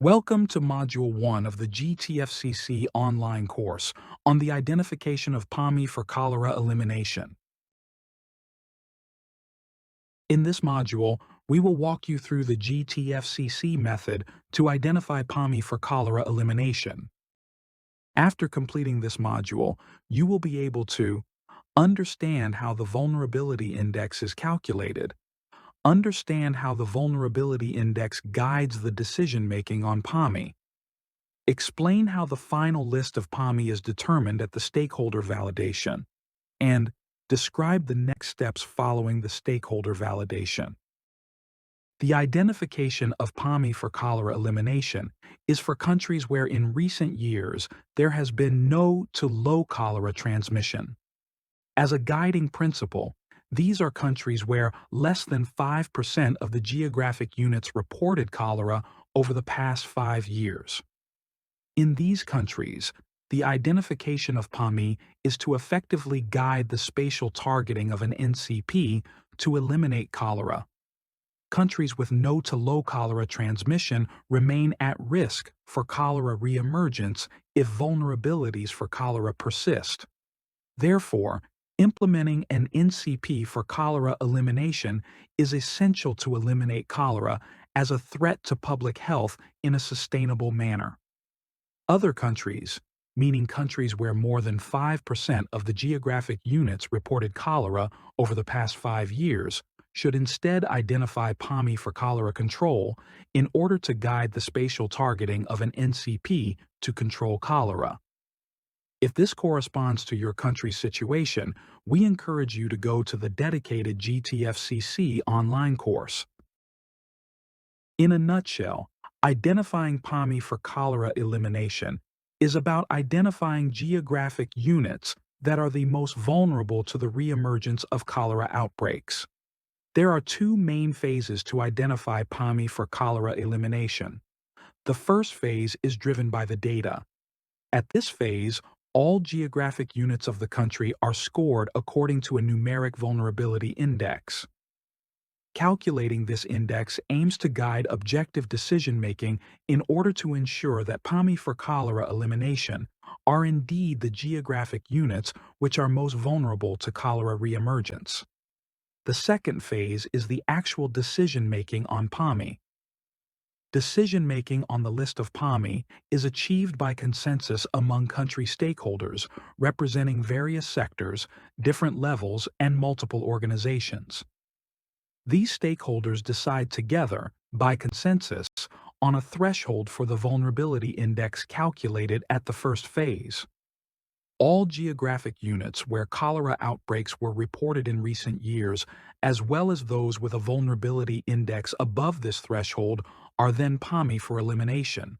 Welcome to Module 1 of the GTFCC online course on the identification of PAMI for cholera elimination. In this module, we will walk you through the GTFCC method to identify PAMI for cholera elimination. After completing this module, you will be able to understand how the vulnerability index is calculated, understand how the vulnerability index guides the decision-making on PAMI, explain how the final list of PAMI is determined at the stakeholder validation, and describe the next steps following the stakeholder validation. The identification of PAMI for cholera elimination is for countries where in recent years there has been no to low cholera transmission. As a guiding principle, these are countries where less than 5% of the geographic units reported cholera over the past 5 years. In these countries, the identification of PAMI is to effectively guide the spatial targeting of an NCP to eliminate cholera. Countries with no to low cholera transmission remain at risk for cholera reemergence if vulnerabilities for cholera persist. Therefore, implementing an NCP for cholera elimination is essential to eliminate cholera as a threat to public health in a sustainable manner. Other countries, meaning countries where more than 5% of the geographic units reported cholera over the past 5 years, should instead identify PAMI for cholera control in order to guide the spatial targeting of an NCP to control cholera. If this corresponds to your country's situation, we encourage you to go to the dedicated GTFCC online course. In a nutshell, identifying PAMI for cholera elimination is about identifying geographic units that are the most vulnerable to the reemergence of cholera outbreaks. There are two main phases to identify PAMI for cholera elimination. The first phase is driven by the data. At this phase, all geographic units of the country are scored according to a numeric vulnerability index. Calculating this index aims to guide objective decision-making in order to ensure that PAMI for cholera elimination are indeed the geographic units which are most vulnerable to cholera reemergence. The second phase is the actual decision-making on PAMI. Decision-making on the list of PAMI is achieved by consensus among country stakeholders representing various sectors, different levels, and multiple organizations. These stakeholders decide together, by consensus, on a threshold for the vulnerability index calculated at the first phase. All geographic units where cholera outbreaks were reported in recent years, as well as those with a vulnerability index above this threshold, are then PAMI for elimination.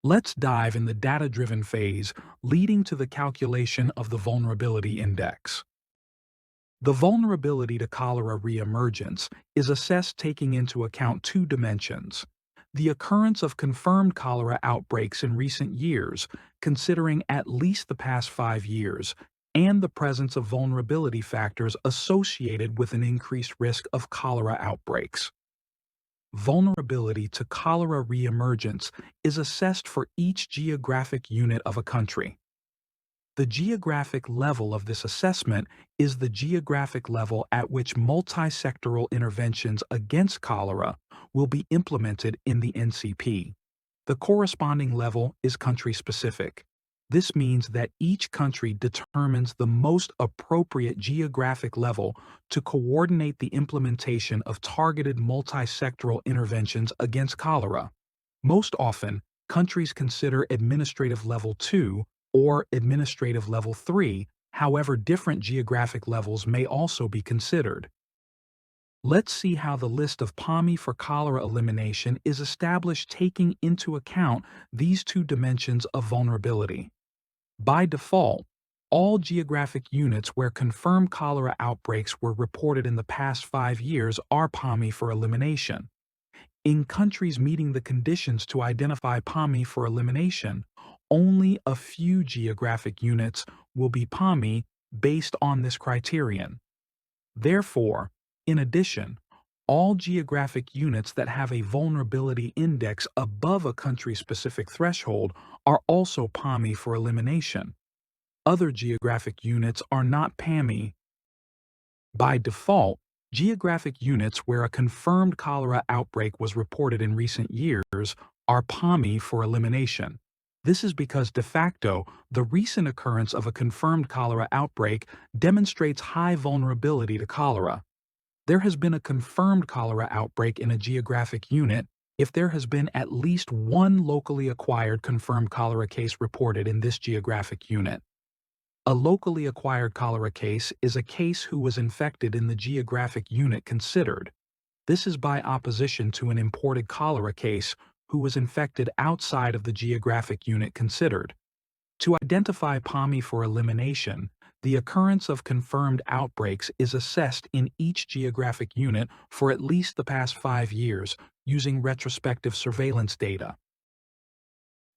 Let's dive in the data-driven phase leading to the calculation of the vulnerability index. The vulnerability to cholera reemergence is assessed taking into account two dimensions: the occurrence of confirmed cholera outbreaks in recent years, considering at least the past 5 years, and the presence of vulnerability factors associated with an increased risk of cholera outbreaks. Vulnerability to cholera reemergence is assessed for each geographic unit of a country. The geographic level of this assessment is the geographic level at which multi-sectoral interventions against cholera will be implemented in the NCP. The corresponding level is country-specific. This means that each country determines the most appropriate geographic level to coordinate the implementation of targeted multi-sectoral interventions against cholera. Most often, countries consider Administrative Level 2 or Administrative Level 3, however different geographic levels may also be considered. Let's see how the list of PAMI for cholera elimination is established taking into account these two dimensions of vulnerability. By default, all geographic units where confirmed cholera outbreaks were reported in the past 5 years are PAMI for elimination. In countries meeting the conditions to identify PAMI for elimination, only a few geographic units will be PAMI based on this criterion. Therefore, in addition, All geographic units that have a vulnerability index above a country-specific threshold are also PAMI for elimination. Other geographic units are not PAMI. By default, geographic units where a confirmed cholera outbreak was reported in recent years are PAMI for elimination. This is because de facto, the recent occurrence of a confirmed cholera outbreak demonstrates high vulnerability to cholera. There has been a confirmed cholera outbreak in a geographic unit if there has been at least one locally acquired confirmed cholera case reported in this geographic unit. A locally acquired cholera case is a case who was infected in the geographic unit considered. This is by opposition to an imported cholera case who was infected outside of the geographic unit considered. To identify PAMI for elimination, the occurrence of confirmed outbreaks is assessed in each geographic unit for at least the past 5 years using retrospective surveillance data.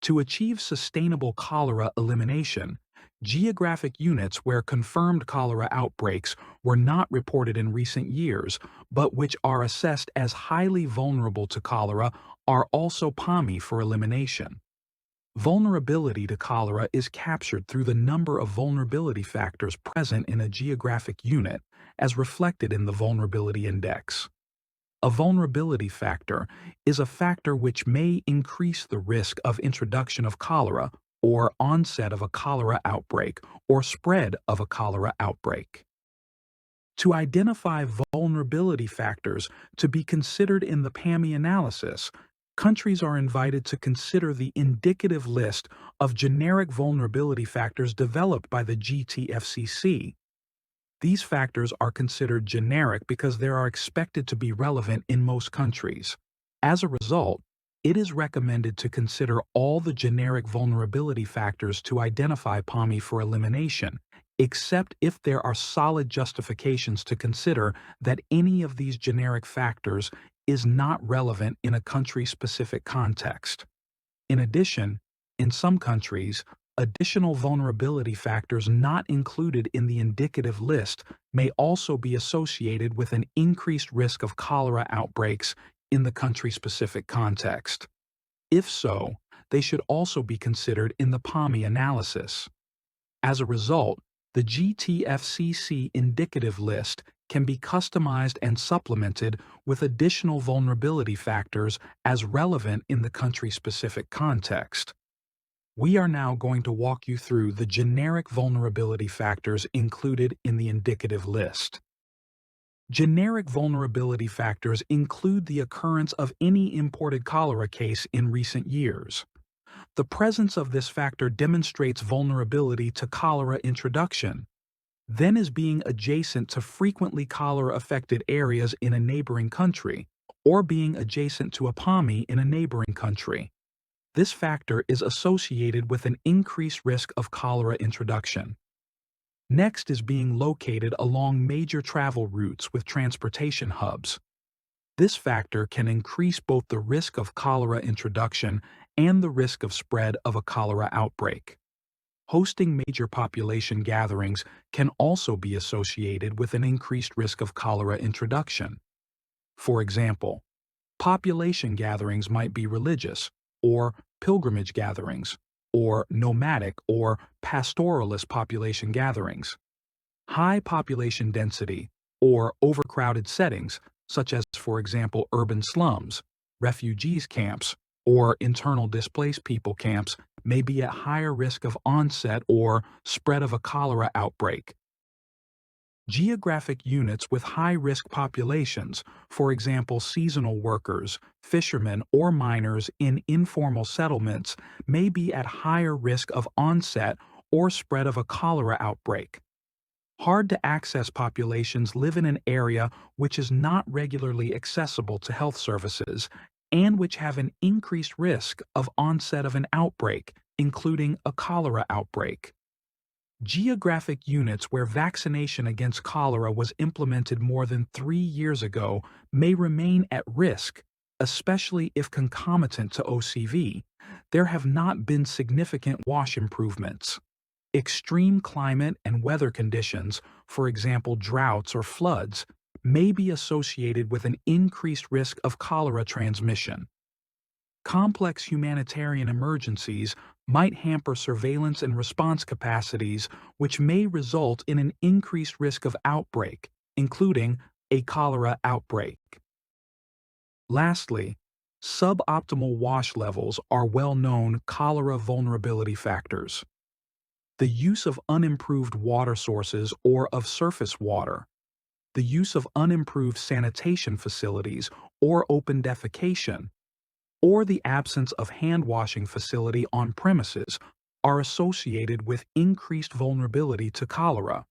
To achieve sustainable cholera elimination, geographic units where confirmed cholera outbreaks were not reported in recent years, but which are assessed as highly vulnerable to cholera, are also PAMI for elimination. Vulnerability to cholera is captured through the number of vulnerability factors present in a geographic unit, as reflected in the vulnerability index. A vulnerability factor is a factor which may increase the risk of introduction of cholera or onset of a cholera outbreak or spread of a cholera outbreak. To identify vulnerability factors to be considered in the PAMI analysis, countries are invited to consider the indicative list of generic vulnerability factors developed by the GTFCC. These factors are considered generic because they are expected to be relevant in most countries. As a result, it is recommended to consider all the generic vulnerability factors to identify PAMI for elimination, except if there are solid justifications to consider that any of these generic factors is not relevant in a country-specific context. In addition, in some countries, additional vulnerability factors not included in the indicative list may also be associated with an increased risk of cholera outbreaks in the country-specific context. If so, they should also be considered in the PAMI analysis. As a result, the GTFCC indicative list can be customized and supplemented with additional vulnerability factors as relevant in the country-specific context. We are now going to walk you through the generic vulnerability factors included in the indicative list. Generic vulnerability factors include the occurrence of any imported cholera case in recent years. The presence of this factor demonstrates vulnerability to cholera introduction, then is being adjacent to frequently cholera-affected areas in a neighboring country, or being adjacent to a PAMI in a neighboring country. This factor is associated with an increased risk of cholera introduction. Next is being located along major travel routes with transportation hubs. This factor can increase both the risk of cholera introduction and the risk of spread of a cholera outbreak. Hosting major population gatherings can also be associated with an increased risk of cholera introduction. For example, population gatherings might be religious, or pilgrimage gatherings, or nomadic or pastoralist population gatherings. High population density, or overcrowded settings, such as, for example, urban slums, refugees camps, or internal displaced people camps, may be at higher risk of onset or spread of a cholera outbreak. Geographic units with high-risk populations, for example seasonal workers, fishermen, or miners in informal settlements, may be at higher risk of onset or spread of a cholera outbreak. Hard-to-access populations live in an area which is not regularly accessible to health services and which have an increased risk of onset of an outbreak, including a cholera outbreak. Geographic units where vaccination against cholera was implemented more than 3 years ago may remain at risk, especially if concomitant to OCV, there have not been significant WASH improvements. Extreme climate and weather conditions, for example droughts or floods, may be associated with an increased risk of cholera transmission. Complex humanitarian emergencies might hamper surveillance and response capacities, which may result in an increased risk of outbreak, including a cholera outbreak. Lastly, suboptimal wash levels are well-known cholera vulnerability factors. The use of unimproved water sources or of surface water, the use of unimproved sanitation facilities or open defecation, or the absence of hand-washing facility on premises are associated with increased vulnerability to cholera.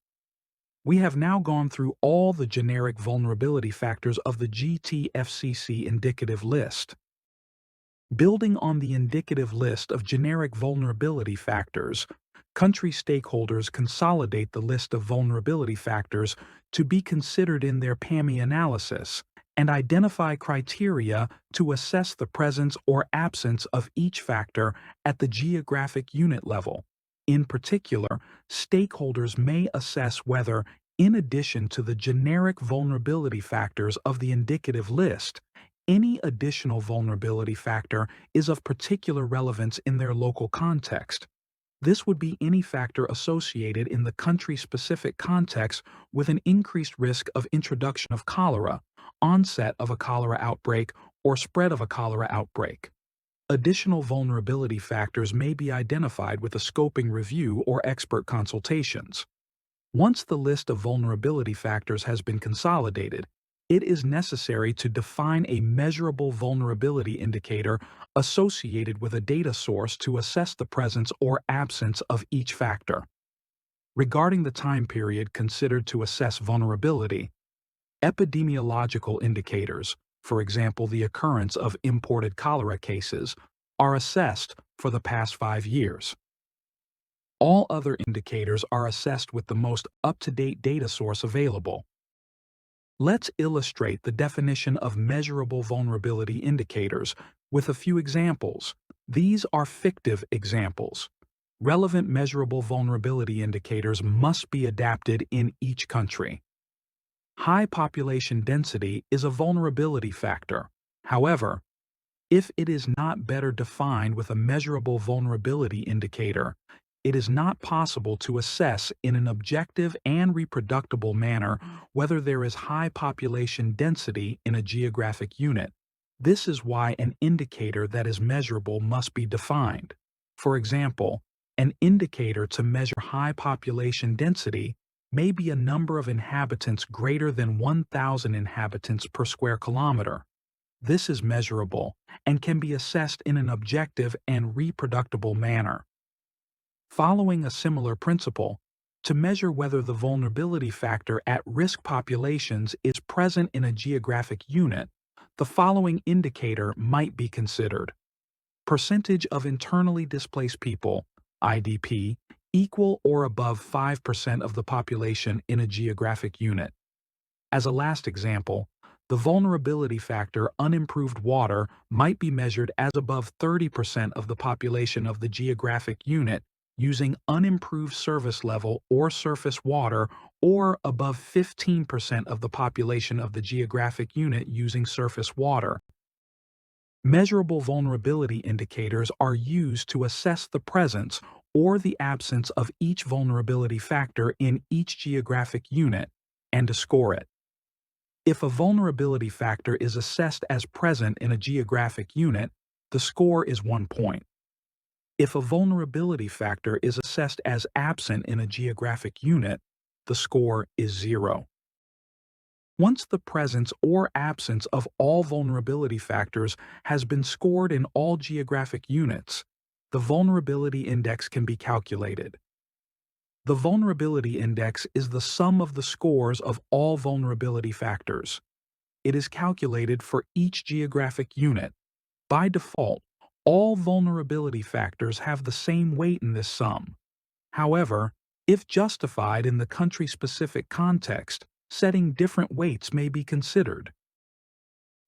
We have now gone through all the generic vulnerability factors of the GTFCC indicative list. Building on the indicative list of generic vulnerability factors, country stakeholders consolidate the list of vulnerability factors to be considered in their PAMI analysis and identify criteria to assess the presence or absence of each factor at the geographic unit level. In particular, stakeholders may assess whether, in addition to the generic vulnerability factors of the indicative list, any additional vulnerability factor is of particular relevance in their local context. This would be any factor associated in the country-specific context with an increased risk of introduction of cholera, onset of a cholera outbreak, or spread of a cholera outbreak. Additional vulnerability factors may be identified with a scoping review or expert consultations. Once the list of vulnerability factors has been consolidated, it is necessary to define a measurable vulnerability indicator associated with a data source to assess the presence or absence of each factor. Regarding the time period considered to assess vulnerability, epidemiological indicators, for example the occurrence of imported cholera cases, are assessed for the past 5 years. All other indicators are assessed with the most up-to-date data source available. Let's illustrate the definition of measurable vulnerability indicators with a few examples. These are fictive examples. Relevant measurable vulnerability indicators must be adapted in each country. High population density is a vulnerability factor. However, if it is not better defined with a measurable vulnerability indicator, it is not possible to assess in an objective and reproducible manner whether there is high population density in a geographic unit. This is why an indicator that is measurable must be defined. For example, an indicator to measure high population density may be a number of inhabitants greater than 1,000 inhabitants per square kilometer. This is measurable and can be assessed in an objective and reproducible manner. Following a similar principle, to measure whether the vulnerability factor at risk populations is present in a geographic unit, the following indicator might be considered. Percentage of internally displaced people, IDP, equal or above 5% of the population in a geographic unit. As a last example, the vulnerability factor unimproved water might be measured as above 30% of the population of the geographic unit using unimproved service level or surface water, or above 15% of the population of the geographic unit using surface water. Measurable vulnerability indicators are used to assess the presence or the absence of each vulnerability factor in each geographic unit and to score it. If a vulnerability factor is assessed as present in a geographic unit, the score is 1 point. If a vulnerability factor is assessed as absent in a geographic unit, the score is 0. Once the presence or absence of all vulnerability factors has been scored in all geographic units, the vulnerability index can be calculated. The vulnerability index is the sum of the scores of all vulnerability factors. It is calculated for each geographic unit. By default, all vulnerability factors have the same weight in this sum. However, if justified in the country-specific context, setting different weights may be considered.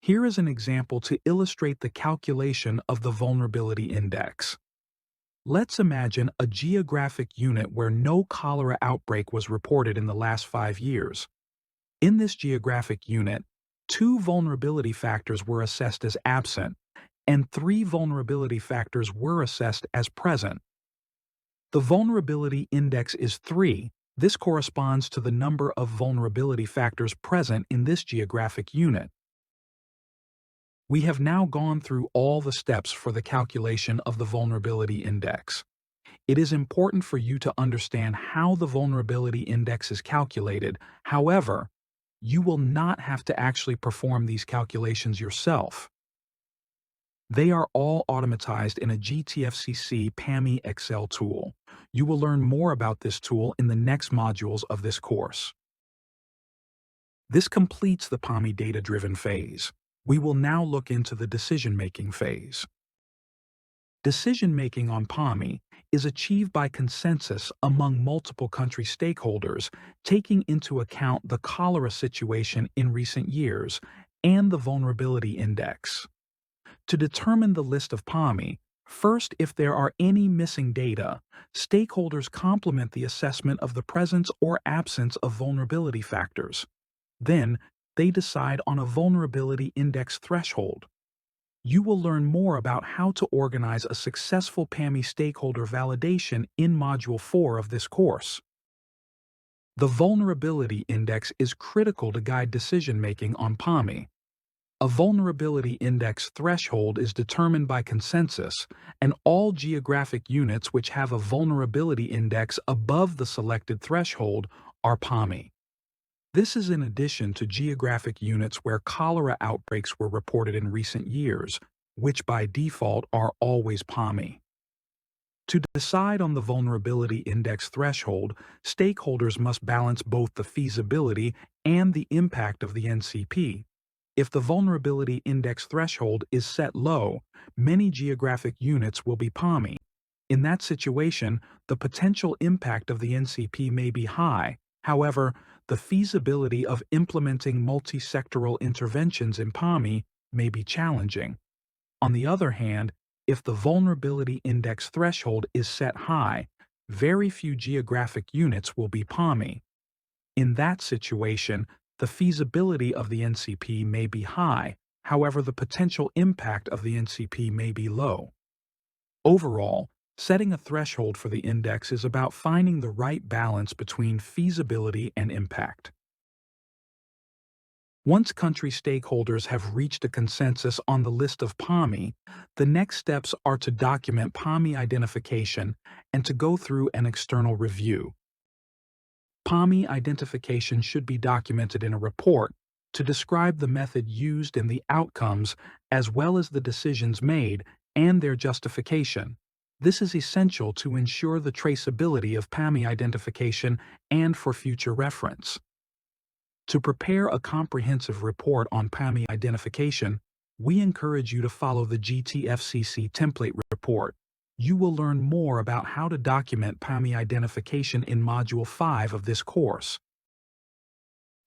Here is an example to illustrate the calculation of the vulnerability index. Let's imagine a geographic unit where no cholera outbreak was reported in the last 5 years. In this geographic unit, 2 vulnerability factors were assessed as absent, and 3 vulnerability factors were assessed as present. The vulnerability index is 3. This corresponds to the number of vulnerability factors present in this geographic unit. We have now gone through all the steps for the calculation of the vulnerability index. It is important for you to understand how the vulnerability index is calculated. However, you will not have to actually perform these calculations yourself. They are all automatized in a GTFCC PAMI Excel tool. You will learn more about this tool in the next modules of this course. This completes the PAMI data-driven phase. We will now look into the decision-making phase. Decision-making on PAMI is achieved by consensus among multiple country stakeholders, taking into account the cholera situation in recent years and the vulnerability index. To determine the list of PAMI, first, if there are any missing data, stakeholders complement the assessment of the presence or absence of vulnerability factors. Then, they decide on a vulnerability index threshold. You will learn more about how to organize a successful PAMI stakeholder validation in Module 4 of this course. The vulnerability index is critical to guide decision-making on PAMI. A vulnerability index threshold is determined by consensus, and all geographic units which have a vulnerability index above the selected threshold are PAMI. This is in addition to geographic units where cholera outbreaks were reported in recent years, which by default are always PAMI. To decide on the vulnerability index threshold, stakeholders must balance both the feasibility and the impact of the NCP. If the vulnerability index threshold is set low, many geographic units will be PAMI. In that situation, the potential impact of the NCP may be high. However, the feasibility of implementing multi-sectoral interventions in PAMI may be challenging. On the other hand, if the vulnerability index threshold is set high, very few geographic units will be PAMI. In that situation, the feasibility of the NCP may be high, however the potential impact of the NCP may be low. Overall, setting a threshold for the index is about finding the right balance between feasibility and impact. Once country stakeholders have reached a consensus on the list of PAMI, the next steps are to document PAMI identification and to go through an external review. PAMI identification should be documented in a report to describe the method used and the outcomes, as well as the decisions made and their justification. This is essential to ensure the traceability of PAMI identification and for future reference. To prepare a comprehensive report on PAMI identification, we encourage you to follow the GTFCC template report. You will learn more about how to document PAMI identification in Module 5 of this course.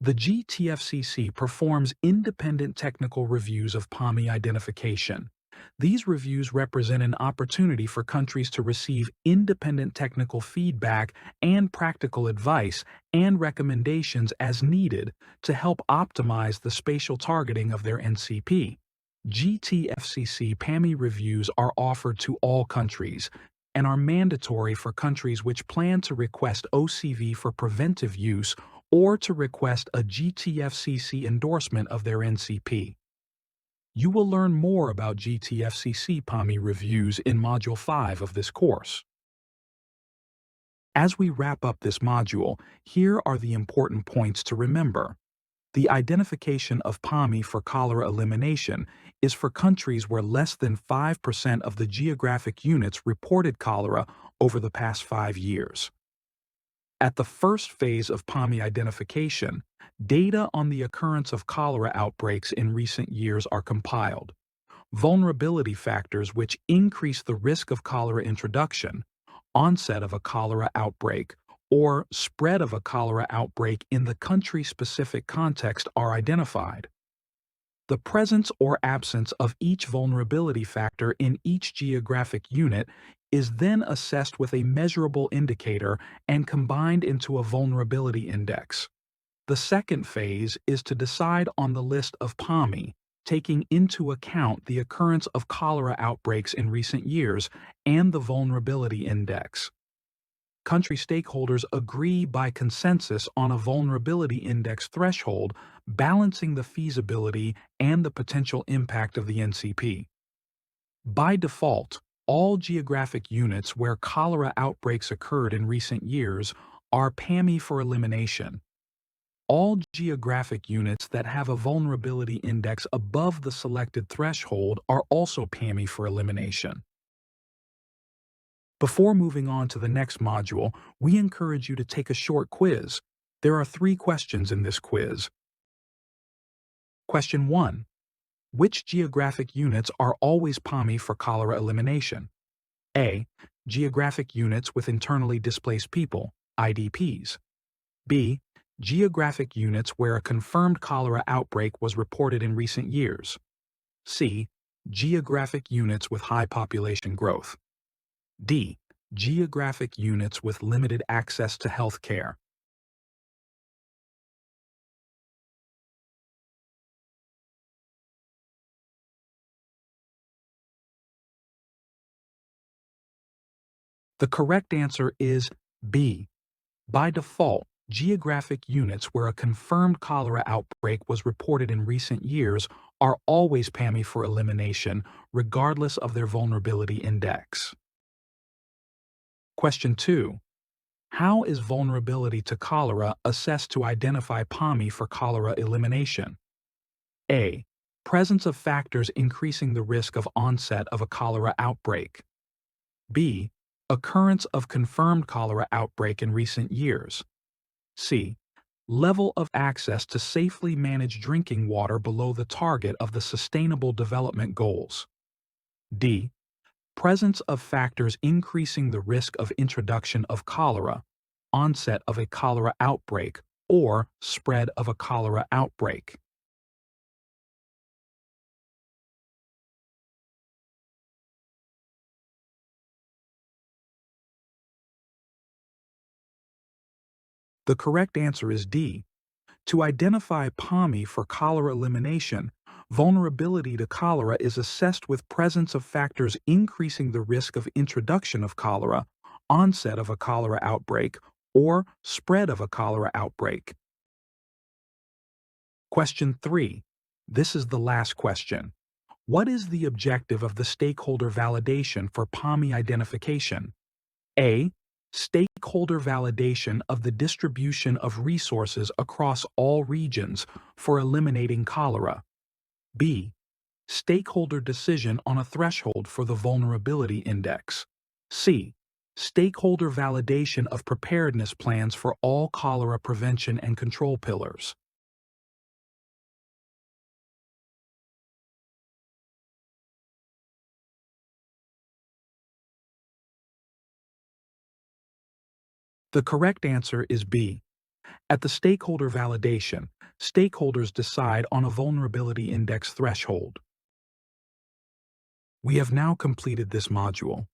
The GTFCC performs independent technical reviews of PAMI identification. These reviews represent an opportunity for countries to receive independent technical feedback and practical advice and recommendations as needed to help optimize the spatial targeting of their NCP. GTFCC PAMI reviews are offered to all countries and are mandatory for countries which plan to request OCV for preventive use or to request a GTFCC endorsement of their NCP. You will learn more about GTFCC PAMI reviews in Module 5 of this course. As we wrap up this module, here are the important points to remember. The identification of PAMI for cholera elimination is for countries where less than 5% of the geographic units reported cholera over the past 5 years. At the first phase of PAMI identification, data on the occurrence of cholera outbreaks in recent years are compiled. Vulnerability factors which increase the risk of cholera introduction, onset of a cholera outbreak, or spread of a cholera outbreak in the country-specific context are identified. The presence or absence of each vulnerability factor in each geographic unit is then assessed with a measurable indicator and combined into a vulnerability index. The second phase is to decide on the list of PAMI, taking into account the occurrence of cholera outbreaks in recent years and the vulnerability index. Country stakeholders agree by consensus on a vulnerability index threshold, balancing the feasibility and the potential impact of the NCP. By default, all geographic units where cholera outbreaks occurred in recent years are PAMI for elimination. All geographic units that have a vulnerability index above the selected threshold are also PAMI for elimination. Before moving on to the next module, we encourage you to take a short quiz. There are 3 questions in this quiz. Question 1. Which geographic units are always PAMI for cholera elimination? A. Geographic units with internally displaced people, IDPs. B. Geographic units where a confirmed cholera outbreak was reported in recent years. C. Geographic units with high population growth. D. Geographic units with limited access to health care. The correct answer is B. By default, geographic units where a confirmed cholera outbreak was reported in recent years are always PAMI for elimination, regardless of their vulnerability index. Question 2. How is vulnerability to cholera assessed to identify PAMI for cholera elimination? A. Presence of factors increasing the risk of onset of a cholera outbreak. B. Occurrence of confirmed cholera outbreak in recent years. C. Level of access to safely managed drinking water below the target of the Sustainable Development Goals. D. Presence of factors increasing the risk of introduction of cholera, onset of a cholera outbreak, or spread of a cholera outbreak. The correct answer is D. To identify PAMI for cholera elimination, vulnerability to cholera is assessed with presence of factors increasing the risk of introduction of cholera, onset of a cholera outbreak, or spread of a cholera outbreak. Question 3. This is the last question. What is the objective of the stakeholder validation for PAMI identification? A. Stakeholder validation of the distribution of resources across all regions for eliminating cholera. B. Stakeholder decision on a threshold for the vulnerability index. C. Stakeholder validation of preparedness plans for all cholera prevention and control pillars. The correct answer is B. At the stakeholder validation, stakeholders decide on a vulnerability index threshold. We have now completed this module.